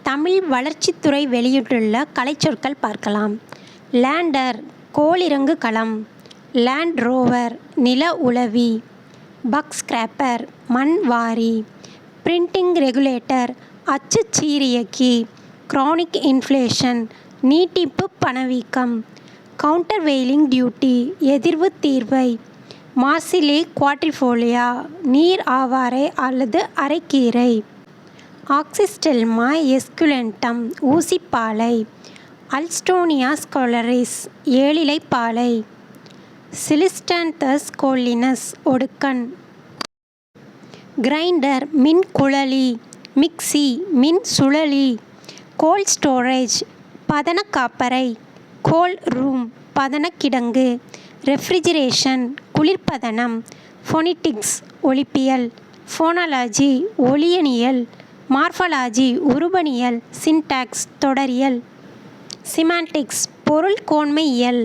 தமிழ் வளர்ச்சித்துறை வெளியிட்டுள்ள கலைச்சொற்கள் பார்க்கலாம். லேண்டர் கோளிறங்கு கலம், லேண்ட் ரோவர் நில உளவி, பக் ஸ்கிராப்பர் மண் வாரி, பிரிண்டிங் ரெகுலேட்டர் அச்சுச்சீரியக்கி, கிரானிக் இன்ஃப்ளேஷன் நீட்டிப்பு பணவீக்கம், கவுண்டர்வெயிலிங் டியூட்டி எதிர்வு தீர்வை, மாசிலே குவாட்ரிஃபோலியா நீர் ஆவாரை அல்லது அரைக்கீரை, ஆக்சிஸ்டெல்மா எஸ்குலென்டம் ஊசிப்பாலை, அல்ஸ்டோனியா ஸ்கொலரிஸ் ஏழிலைப்பாலை, சிலிஸ்டாந்தஸ் கோலினஸ் ஒடுக்கன். கிரைண்டர் மின்குழலி, மிக்சி மின் சுழலி, கோல்ட் ஸ்டோரேஜ் பதனக்காப்பறை, கோல்ட் ரூம் பதனக்கிடங்கு, ரெஃப்ரிஜிரேஷன் குளிர்பதனம், ஃபொனிட்டிக்ஸ் ஒலிப்பியல், ஃபோனாலஜி ஒலியனியல், மார்ஃபாலஜி உருபனியல், சின்டாக்ஸ் தொடரியல், சிமான்டிக்ஸ் பொருள் கோன்மையியல்.